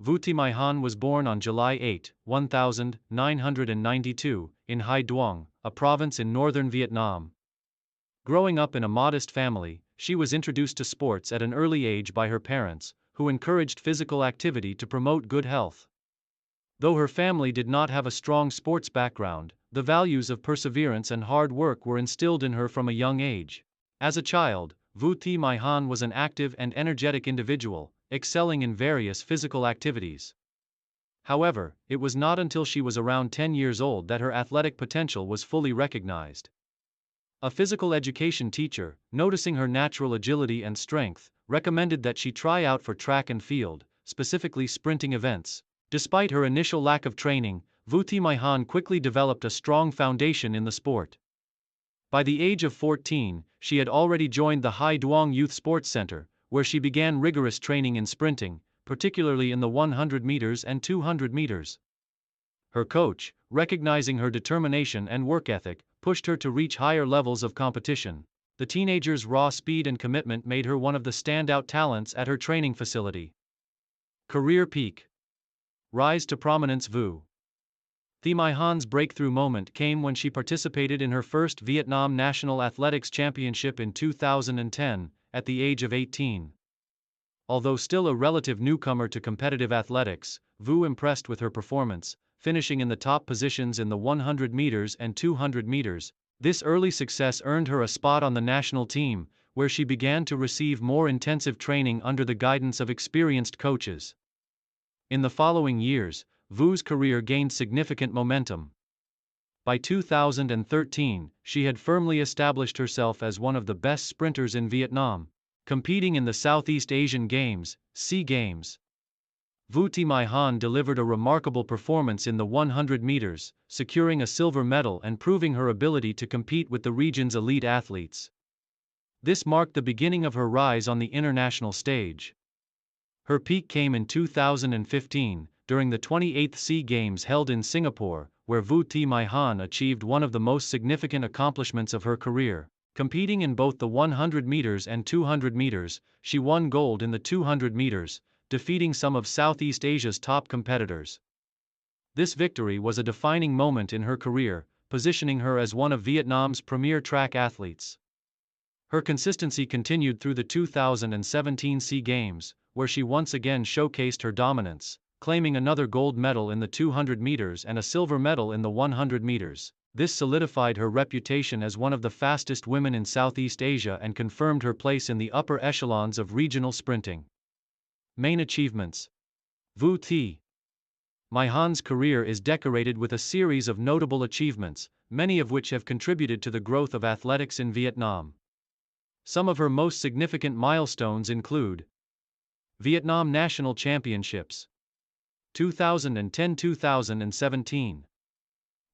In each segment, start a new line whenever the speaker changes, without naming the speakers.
Vu Thị Mỹ Hạnh was born on July 8, 1992, in Hai Duong, a province in northern Vietnam. Growing up in a modest family, she was introduced to sports at an early age by her parents, who encouraged physical activity to promote good health. Though her family did not have a strong sports background, the values of perseverance and hard work were instilled in her from a young age. As a child, Vu Thị Mỹ Hạnh was an active and energetic individual, excelling in various physical activities. However, it was not until she was around 10 years old that her athletic potential was fully recognized. A physical education teacher, noticing her natural agility and strength, recommended that she try out for track and field, specifically sprinting events. Despite her initial lack of training, Vu Thị Mỹ Hạnh quickly developed a strong foundation in the sport. By the age of 14, she had already joined the Hai Duong Youth Sports Center, where she began rigorous training in sprinting, particularly in the 100 meters and 200 meters. Her coach, recognizing her determination and work ethic, pushed her to reach higher levels of competition. The teenager's raw speed and commitment made her one of the standout talents at her training facility. Career peak. Rise to prominence. Vu Thị Mỹ Hạnh breakthrough moment came when she participated in her first Vietnam National Athletics Championship in 2010, at the age of 18. Although still a relative newcomer to competitive athletics, Vu impressed with her performance, finishing in the top positions in the 100 meters and 200 meters. This early success earned her a spot on the national team, where she began to receive more intensive training under the guidance of experienced coaches. In the following years, Vu's career gained significant momentum. By 2013, she had firmly established herself as one of the best sprinters in Vietnam, competing in the Southeast Asian Games, SEA Games. Vu Thị Mỹ Hạnh delivered a remarkable performance in the 100 meters, securing a silver medal and proving her ability to compete with the region's elite athletes. This marked the beginning of her rise on the international stage. Her peak came in 2015, during the 28th SEA Games held in Singapore, where Vu Thị Mỹ Hạnh achieved one of the most significant accomplishments of her career. Competing in both the 100 meters and 200 meters, she won gold in the 200 meters, defeating some of Southeast Asia's top competitors. This victory was a defining moment in her career, positioning her as one of Vietnam's premier track athletes. Her consistency continued through the 2017 SEA Games, where she once again showcased her dominance, claiming another gold medal in the 200 meters and a silver medal in the 100 meters. This solidified her reputation as one of the fastest women in Southeast Asia and confirmed her place in the upper echelons of regional sprinting. Main achievements. Vu Thị Mỹ Hạnh career is decorated with a series of notable achievements, many of which have contributed to the growth of athletics in Vietnam. Some of her most significant milestones include Vietnam National Championships 2010-2017.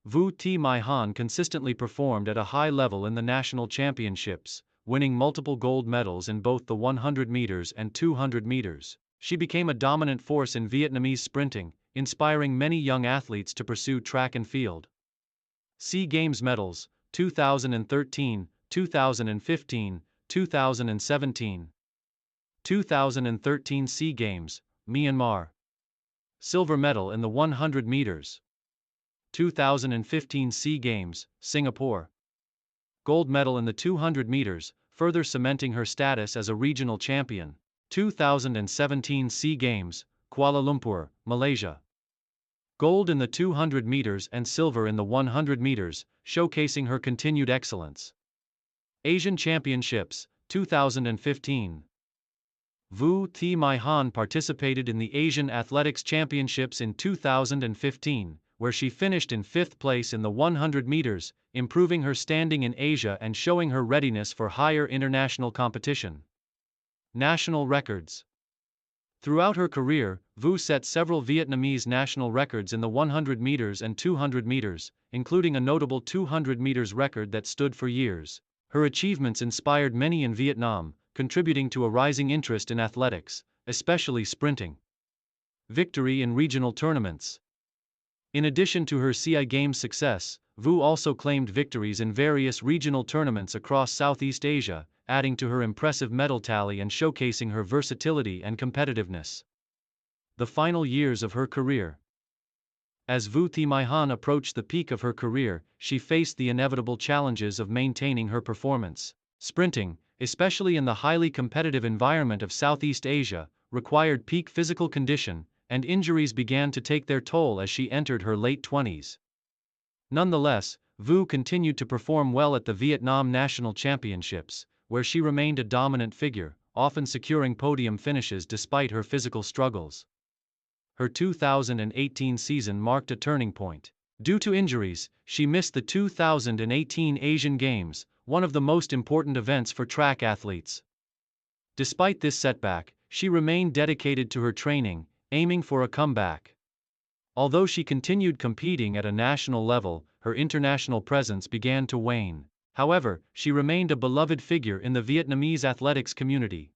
Vu Thị Mỹ Hạnh consistently performed at a high level in the national championships, winning multiple gold medals in both the 100 meters and 200 meters. She became a dominant force in Vietnamese sprinting, inspiring many young athletes to pursue track and field. SEA Games medals, 2013, 2015, 2017. 2013 SEA Games, Myanmar. Silver medal in the 100 meters. 2015 SEA Games, Singapore. Gold medal in the 200 meters, further cementing her status as a regional champion. 2017 SEA Games, Kuala Lumpur, Malaysia. Gold in the 200 meters and silver in the 100 meters, showcasing her continued excellence. Asian Championships, 2015. Vu Thị Mỹ Hạnh participated in the Asian Athletics Championships in 2015, where she finished in 5th place in the 100 meters, improving her standing in Asia and showing her readiness for higher international competition. National records. Throughout her career, Vu set several Vietnamese national records in the 100 meters and 200 meters, including a notable 200 meters record that stood for years. Her achievements inspired many in Vietnam, contributing to a rising interest in athletics, especially sprinting. Victory in regional tournaments. In addition to her SEA Games success, Vu also claimed victories in various regional tournaments across Southeast Asia, adding to her impressive medal tally and showcasing her versatility and competitiveness. the final years of her career. As Thị Mỹ Hạnh approached the peak of her career, she faced the inevitable challenges of maintaining her performance. Sprinting, especially in the highly competitive environment of Southeast Asia, required peak physical condition, and injuries began to take their toll as she entered her late 20s. Nonetheless, Vu continued to perform well at the Vietnam National Championships, where she remained a dominant figure, often securing podium finishes despite her physical struggles. Her 2018 season marked a turning point. Due to injuries, she missed the 2018 Asian Games, one of the most important events for track athletes. Despite this setback, she remained dedicated to her training, aiming for a comeback. Although she continued competing at a national level, her international presence began to wane. However, she remained a beloved figure in the Vietnamese athletics community.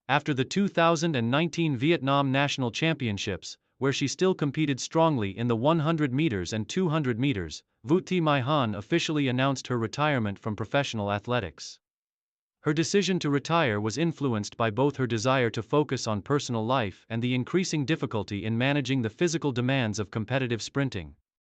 After the 2019 Vietnam National Championships, where she still competed strongly in the 100 meters and 200 meters, Thị Mỹ Hạnh officially announced her retirement from professional athletics. Her decision to retire was influenced by both her desire to focus on personal life and the increasing difficulty in managing the physical demands of competitive sprinting.